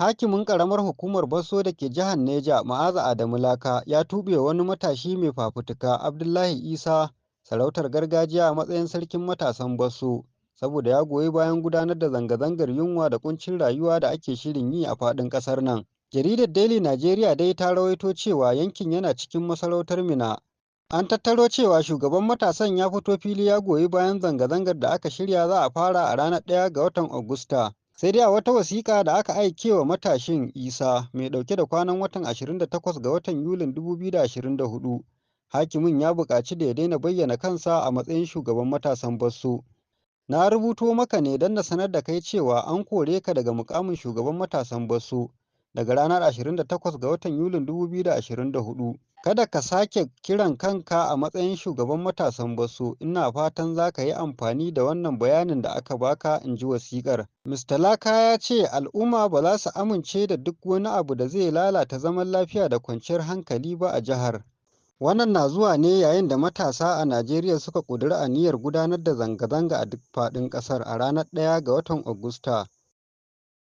Hakimin ƙaramar hukumar Basso da ke jihar Neja, Ma'azu Adamu Laka, ya tuɓe wani matashi mai fafutuka, Abdullahi Isa, sarautar gargajiya a matsayin sarkin matasan Basso, saboda ya goyi bayan gudanar da zanga-zangar yunwa da ƙuncin rayuwa da ake shirin yi a faɗin ƙasar nan. Jaridar Daily Nigeria dai ta rawaito cewa yankin yana cikin masarautar Minna. An tattaro cewa shugaban matasan ya fito fili ya goyi bayan zanga-zangar da aka shirya za a fara a ranar 1 ga watan Agusta. Sai dai a wata wasiƙa da aka aike wa matashin Isa mai ɗauke da kwanan watan 28 ga watan Yulin 2024, hakimin ya buƙaci da ya daina bayyana kansa a matsayin shugaban matasan Basso. Na rubuto maka ne don na sanar da kai cewa an kore ka daga muƙamin shugaban matasan Basso daga ranar 28 ga watan Yulin 2024. Kada ka sake kiran kanka a matsayin shugaban matasan Basso, ina fatan za ka yi amfani da wannan bayanin da aka baka, in ji wasiƙar. Mr. Laka ya ce al'umma ba za su amince da duk wani abu da zai lalata zaman lafiya da kwanciyar hankali ba a jihar. Wannan na zuwa ne yayin da matasa a Najeriya suka ƙudiri aniyar gudanar da zanga-zanga a duk faɗin ƙasar a ranar 1 ga watan Agusta.